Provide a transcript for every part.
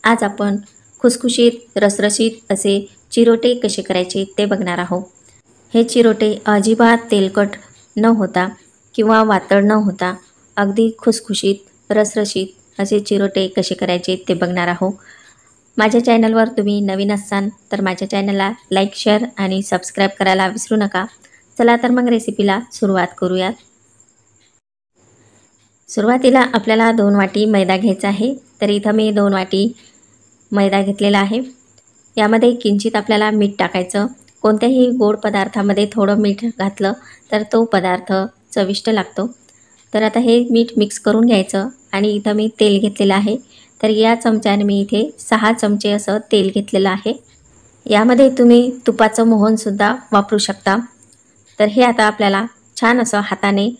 आज आपण खुसखुशीत रसरशीत असे चिरोटे कसे करायचे ते बघणार आहोत। हे चिरोटे अजिबात तेलकट न होता किंवा वातळ न होता अगदी खुसखुशीत रसरशीत असे चिरोटे कसे करायचे ते बघणार आहोत। माझ्या चॅनलवर तुम्ही नवीन असाल तर माझ्या चॅनलला लाईक शेअर आणि सबस्क्राईब करायला विसरू नका। चला तर मग रेसिपीला सुरुवात करूयात। सुरुवातीला आपल्याला 2 वाटी मैदा घ्यायचा आहे। तर इथं मी 2 वाटी मैदा घेतलेला आहे। यामध्ये किंचित आपल्याला मीठ टाकायचं। कोणत्याही गोड पदार्थामध्ये थोडं मीठ घातलं तर तो पदार्थ चविष्ट लागतो। तर आता हे मीठ मिक्स करून घ्यायचं आणि इथं मी तेल घेतलेलं आहे। तर या चमच्याने मी इथे 6 चमचे असं तेल घेतलेलं आहे। यामध्ये तुम्ही तुपाचं मोहनसुद्धा वापरू शकता। तर हे आता आपल्याला छान असं हाताने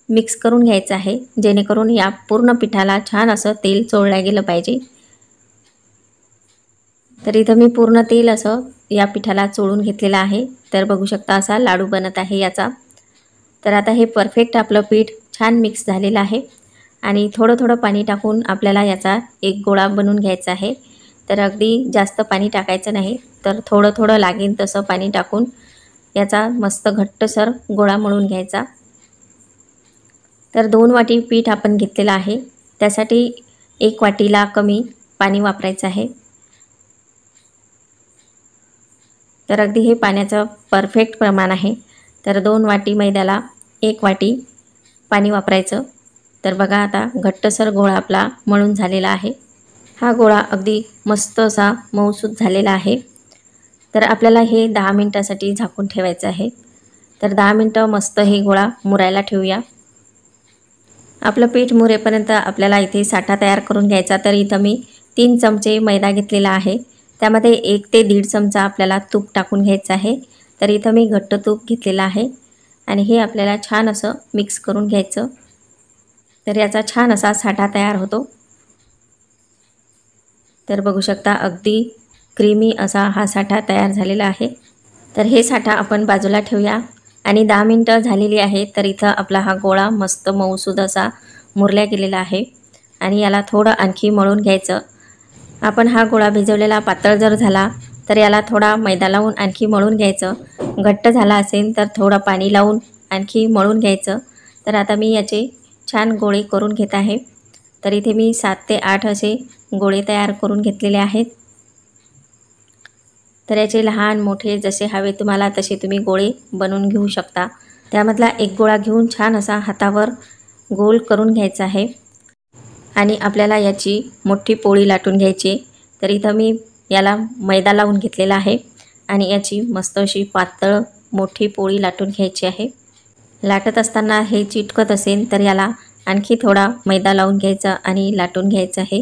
मिक्स करून घ्यायचं आहे, जेणेकरून या पूर्ण पिठाला छान असं तेल चोळलं गेलं पाहिजे। तर इथं मी पूर्ण तेल असं या पिठाला चोळून घेतलेलं आहे। तर बघू शकता असा लाडू बनत आहे याचा। तर आता हे परफेक्ट आपलं पीठ छान मिक्स झालेलं आहे आणि थोडं थोडं पाणी टाकून आपल्याला याचा एक गोळा बनवून घ्यायचा आहे। तर अगदी जास्त पाणी टाकायचं नाही, तर थोडं थोडं लागेल तसं पाणी टाकून याचा मस्त घट्टसर गोळा मळून घ्यायचा। तर 2 वाटी पीठ आपण घेतलेलं आहे, त्यासाठी 1 वाटीला कमी पाणी वापरायचं आहे। तर अगदी हे पाण्याचं परफेक्ट प्रमाण आहे। तर 2 वाटी मैद्याला 1 वाटी पाणी वापरायचं। तर बघा आता घट्टसर गोळा आपला मळून झालेला आहे। हा गोळा अगदी मस्त असा मऊसूत झालेला आहे। तर आपल्याला हे 10 मिनिटासाठी झाकून ठेवायचं आहे। तर 10 मिनिटं मस्त हे गोळा मुरायला ठेवूया। आपलं पीठ मुरेपर्यंत आपल्याला इथे साठा तयार करून घ्यायचा। तर इथं मी 3 चमचे मैदा घेतलेला आहे, त्यामध्ये 1 ते 1.5 चमचा आपल्याला तूप टाकून घ्यायचं आहे। तर इथं मी घट्ट तूप घेतलेलं आहे आणि हे आपल्याला छान असं मिक्स करून घ्यायचं। तर याचा छान असा साठा तयार होतो। तर बघू शकता अगदी क्रीमी असा हा साठा तयार झालेला आहे। तर हे साठा आपण बाजूला ठेवूया आणि 10 मिनिटं झालेली आहे। तर इथं आपला हा गोळा मस्त मऊसूद असा मुरल्या गेलेला आहे आणि याला थोडं आणखी मळून घ्यायचं। आपण हा गोळा भिजवलेला पातळ जर झाला तर याला थोडा मैदा लावून आणखी मळून घ्यायचं। घट्ट झाला असेल तर थोडं पाणी लावून आणखी मळून घ्यायचं। तर आता मी याचे छान गोळे करून घेत आहे। तर इथे मी 7 ते 8 असे गोळे तयार करून घेतलेले आहेत। तर याचे लहान मोठे जसे हवे तुम्हाला तसे तुम्ही गोळे बनवून घेऊ शकता। त्यामधला एक गोळा घेऊन छान असा हातावर गोल करून घ्यायचा आहे आणि आपल्याला याची मोठी पोळी लाटून घ्यायची। तर इथं मी याला मैदा लावून घेतलेला आहे आणि याची मस्त अशी पातळ मोठी पोळी लाटून घ्यायची आहे। लाटत असताना हे चिटकत असेल तर याला आणखी थोडा मैदा लावून घ्यायचा आणि लाटून घ्यायचं आहे।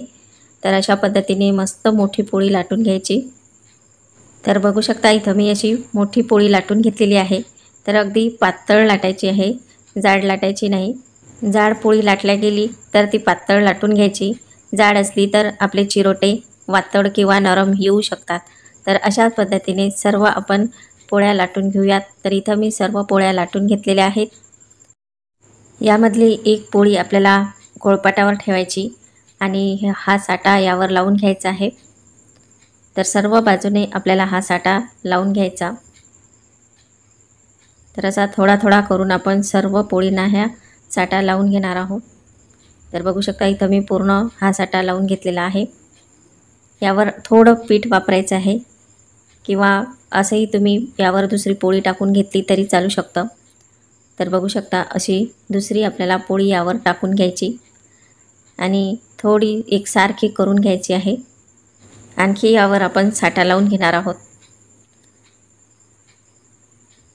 तर अशा पद्धतीने मस्त मोठी पोळी लाटून घ्यायची। तर बघू शकता इथं मी अशी मोठी पोळी लाटून घेतलेली आहे। तर अगदी पातळ लाटायची आहे, जाड लाटायची नाही। जाड पोळी लाटल्या गेली तर ती पातळ लाटून घ्यायची, जाड असली तर आपले चिरोटे वातळ किंवा नरम येऊ शकतात। तर अशा पद्धतीने सर्व आपण पोळ्या लाटून घेऊयात। तर इथं मी सर्व पोळ्या लाटून घेतलेल्या आहेत। यामधली एक पोळी आपल्याला गोळपाटावर ठेवायची आणि हा साठा यावर लावून घ्यायचा आहे। तर सर्व बाजूने आपल्याला हा साठा लावून घ्यायचा। तर असा थोडा थोडा करून आपण सर्व पोळींना ह्या साठा लावून घेणार आहोत। तर बघू शकता इथं मी पूर्ण हा साठा लावून घेतलेला आहे। यावर थोडं पीठ वापरायचं आहे किंवा असंही तुम्ही यावर दुसरी पोळी टाकून घेतली तरी चालू शकतं। तर बघू शकता अशी दुसरी आपल्याला पोळी यावर टाकून घ्यायची आणि थोडी एकसारखी करून घ्यायची आहे। आणखी यावर आपण साठा लावून घेणार आहोत।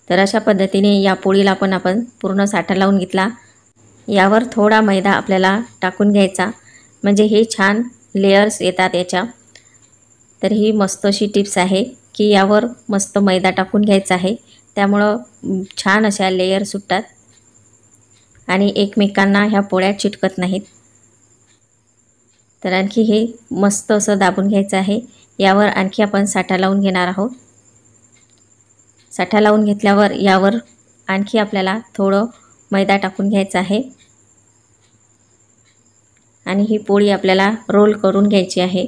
तर अशा पद्धतीने या पोळीला पण आपण पूर्ण साठा लावून घेतला। यावर थोडा मैदा आपल्याला टाकून घ्यायचा, म्हणजे हे छान लेयर्स येतात याच्या। तर ही मस्त अशी टिप्स आहे की यावर मस्त मैदा टाकून घ्यायचा आहे, त्यामुळं छान अशा लेयर सुटतात आणि एकमेकांना ह्या पोळ्या चिटकत नाहीत। तर आणखी हे मस्त असं दाबून घ्यायचं आहे। यावर आणखी आपण साठा लावून घेणार आहोत। साठा लावून घेतल्यावर यावर आणखी आपल्याला थोडं मैदा टाकून घ्यायचं आहे आणि ही पोळी आपल्याला रोल करून घ्यायची आहे।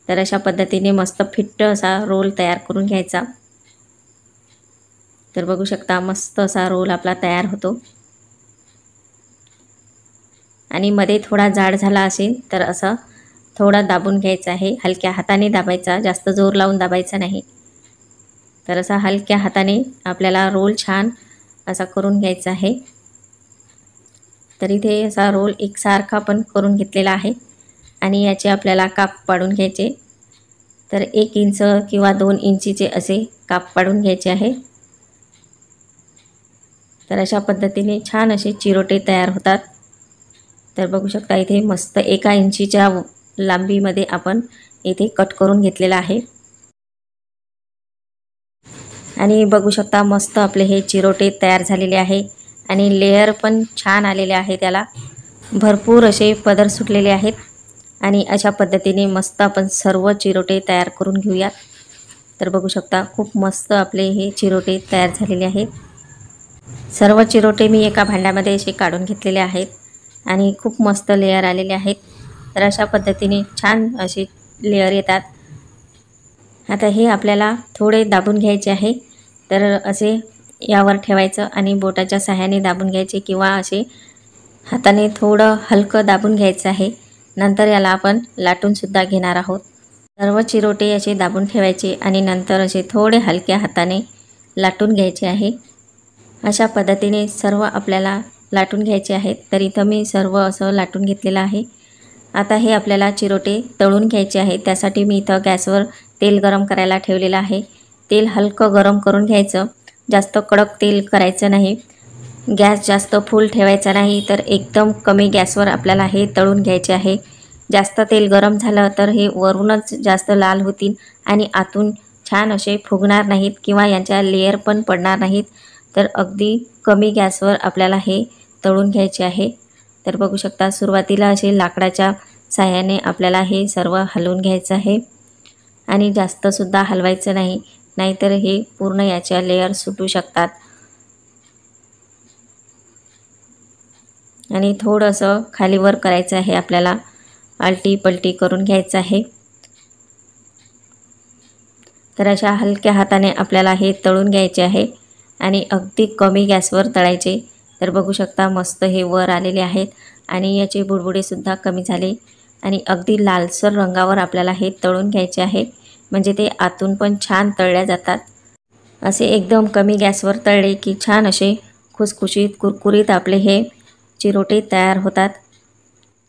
तर अशा पद्धतीने मस्त फिट्ट असा रोल तयार करून घ्यायचा। तर बघू शकता मस्त असा रोल आपला तयार होतो। आणि मध्ये थोडा जाड झाला असेल तर असं थोडं दाबून घ्यायचं आहे, हलक्या हाताने दाबायचा, जास्त जोर लावून दाबायचा नाही। तर असा हलक्या हाताने आपल्याला रोल छान असा करून घ्यायचा आहे। तर इथे असा रोल एकसारखा पण करून घेतलेला आहे आणि याचे आपल्याला काप पाडून घ्यायचे। तर 1 इंच किंवा 2 इंचीचे असे काप पाडून घ्यायचे आहे। तर अशा पद्धतीने छान असे चिरोटे तयार होतात। तर बघू शकता इथे मस्त 1 इंचीच्या लांबीमध्ये आपण इथे कट करून घेतलेला आहे। आणि बघू शकता मस्त आपले हे चिरोटे तयार झालेले आहे आणि लेयर पण छान आलेले आहे, त्याला भरपूर असे पदर सुटलेले आहेत। आणि अशा पद्धतीने मस्त आपण सर्व चिरोटे तयार करून घेऊया। तर बघू शकता खूप मस्त आपले हे चिरोटे तयार झालेले आहेत। सर्व चिरोटे मी एका भांड्यामध्ये असे काढून घेतलेले आहेत आणि खूप मस्त लेयर आलेले आहेत। तर अशा पद्धतीने छान असे लेयर येतात। आता हे आपल्याला थोडे दाबून घ्यायचे आहे। तर असे यावर ठेवायचं आणि बोटाच्या सहाय्याने दाबून घ्यायचे किंवा असे हाताने थोडं हलकं दाबून घ्यायचं आहे। नंतर याला आपण लाटून सुद्धा घेणार आहोत। सर्व चिरोटे असे दाबून ठेवायचे आणि नंतर असे थोडे हलक्या हाताने लाटून घ्यायचे आहे। अशा पद्धतीने सर्व आपल्याला लाटून घ्यायचे आहेत। तर इथं मी सर्व असं लाटून घेतलेलं आहे। आता हे आपल्याला चिरोटे तळून घ्यायचे आहे। त्यासाठी मी इथं गॅसवर तेल गरम करायला ठेवलेलं आहे। तेल हलकं गरम करून घ्यायचं, जास्त कडक तेल करायचं नाही। गॅस जास्त फुल ठेवायचा नाही, तर एकदम कमी गॅसवर आपल्याला हे तळून घ्यायचे आहे। जास्त तेल गरम झालं तर हे वरूनच जास्त लाल होतील आणि आतून छान असे फुगणार नाहीत किंवा यांच्या लेयर पण पडणार नाहीत। तर अगदी कमी गॅसवर आपल्याला हे तळून घ्यायचे आहे। तर बघू शकता सुरुवातीला असे लाकडाच्या साहाय्याने आपल्याला हे सर्व हलवून घ्यायचं आहे आणि जास्त सुद्धा हलवायचं नाही, नाहीतर हे पूर्ण याच्या लेयर सुटू शकतात। आणि थोडंसं खालीवर करायचं आहे, आपल्याला आलटी पलटी करून घ्यायचं आहे। तर अशा हलक्या हाताने आपल्याला हे तळून घ्यायचे आहे आणि अगदी कमी गॅसवर तळायचे। तर बघू शकता मस्त हे वर आलेले आहेत आणि याचे बुडबुडे सुद्धा कमी झाले आणि अगदी लालसर रंगावर आपल्याला हे तळून घ्यायचे आहे, म्हणजे ते आतून पण छान तळल्या जातात। असे एकदम कमी गॅसवर तळले की छान असे खुसखुशीत कुरकुरीत आपले हे चिरोटे तयार होतात।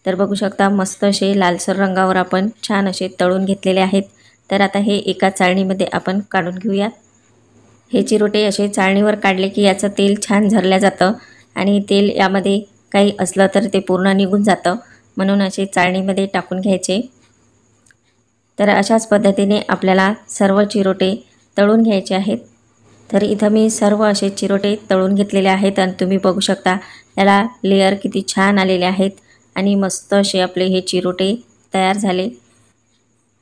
तर बघू शकता मस्त असे लालसर रंगावर आपण छान असे तळून घेतलेले आहेत। तर आता हे एका चाळणीमध्ये आपण काढून घेऊया। हे चिरोटे असे चाळणीवर काढले की याचं तेल छान झरलं जातं आणि तेल यामध्ये काही असलं तर ते पूर्ण निघून जातं, म्हणून असे चाळणीमध्ये टाकून घ्यायचे। तर अशाच पद्धतीने आपल्याला सर्व चिरोटे तळून घ्यायचे आहेत। तर इथं मी सर्व असे चिरोटे तळून घेतलेले आहेत आणि तुम्ही बघू शकता याला लेयर किती छान आलेले आहेत आणि मस्त असे आपले हे चिरोटे तयार झाले।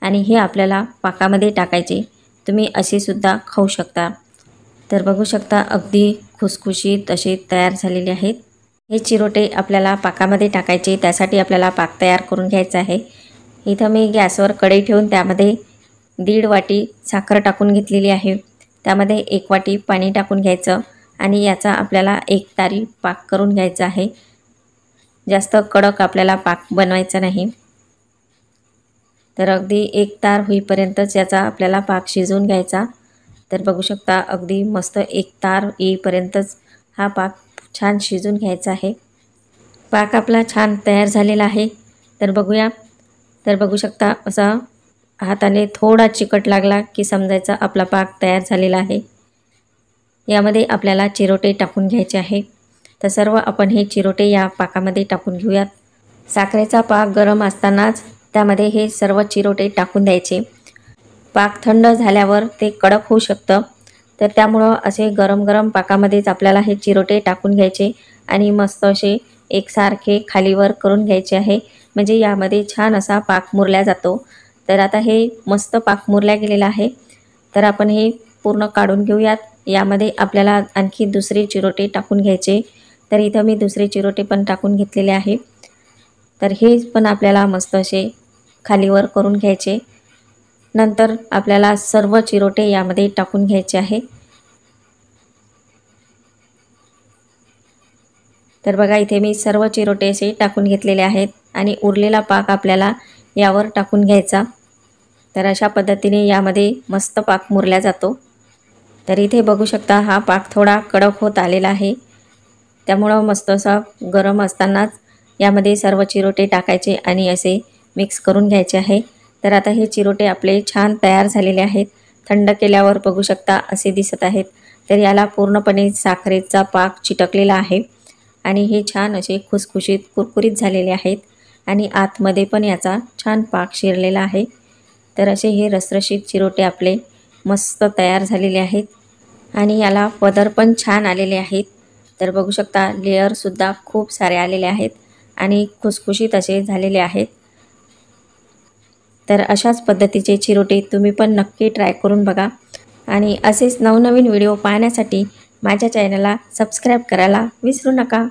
आणि हे आपल्याला पाकामध्ये टाकायचे, तुम्ही असे सुद्धा खाऊ शकता। तर बघू शकता अगदी खुसखुशीत असे तयार झालेले आहेत। हे चिरोटे आपल्याला पाकामध्ये टाकायचे, त्यासाठी आपल्याला पाक तयार करून घ्यायचा आहे। इथं मी गॅसवर कढई ठेवून त्यामध्ये 1.5 वाटी साखर टाकून घेतलेली आहे। त्यामध्ये 1 वाटी पाणी टाकून घ्यायचं आणि याचा आपल्याला 1 तारी पाक करून घ्यायचा आहे। जास्त कडक आपल्याला पाक बनवायचा नाही। तर अगदी 1 तार होईपर्यंतच याचा आपल्याला पाक शिजवून घ्यायचा। तर बघू शकता अगदी मस्त 1 तार येईपर्यंतच हा पाक छान शिजून घ्यायचा आहे। पाक आपला छान तयार झालेला आहे। तर बघूया। तर बघू शकता असा हाताने थोडा चिकट लागला की समजायचा आपला पाक तयार झालेला आहे। यामध्ये आपल्याला चिरोटे टाकून घ्यायचे आहे। तर सर्व आपण हे चिरोटे या पाकामध्ये टाकून घेऊयात। साखरेचा पाक गरम असतानाच त्यामध्ये हे सर्व चिरोटे टाकून द्यायचे। पाक थंड झाल्यावर ते कडक होऊ शकतं, तर त्यामुळं असे गरम गरम पाकामध्येच आपल्याला हे चिरोटे टाकून घ्यायचे आणि मस्त असे एकसारखे खालीवर करून घ्यायचे आहे, म्हणजे यामध्ये छान असा पाक मुरला जातो। तर आता हे मस्त पाक मुरला गेलेला आहे। तर आपण हे पूर्ण काढून घेऊयात। यामध्ये आपल्याला आणखी दुसरे चिरोटे टाकून घ्यायचे। तर इथं मी दुसरे चिरोटे पण टाकून घेतलेले आहे। तर हे पण आपल्याला मस्त असे खालीवर करून घ्यायचे नंतर आपल्याला सर्व चिरोटे यामध्ये टाकून घ्यायचे आहे। तर बघा इथे मी सर्व चिरोटे असे टाकून घेतलेले आहेत आणि उरलेला पाक आपल्याला यावर टाकून घ्यायचा। तर अशा पद्धतीने यामध्ये मस्त पाक मुरला जातो। तर इथे बघू शकता हा पाक थोडा कडक होत आलेला आहे, त्यामुळे मस्त असा गरम असतानाच यामध्ये सर्व चिरोटे टाकायचे आणि असे मिक्स करून घ्यायचे आहे। तर आता हे चिरोटे आपले छान तयार झालेले आहेत। थंड केल्यावर बघू शकता असे दिसत आहेत। तर याला पूर्णपणे साखरेचा पाक चिटकलेला आहे आणि हे छान असे खुसखुशीत कुरकुरीत झालेले आहेत आणि आतमध्ये पण याचा छान पाक शिरलेला आहे। तर असे हे रसरशीत चिरोटे आपले मस्त तयार झालेले आहेत आणि याला पदर पण छान आलेले आहेत। तर बघू शकता लेयर सुद्धा खूप सारे आलेले आहेत आणि खुसखुशीत असे झालेले आहेत। तर अशाच पद्धतीचे चिरोटे तुम्ही पण नक्की ट्राय करून बघा आणि असेच नवनवीन व्हिडिओ पाहण्यासाठी माझ्या चॅनलला सबस्क्राईब करायला विसरू नका।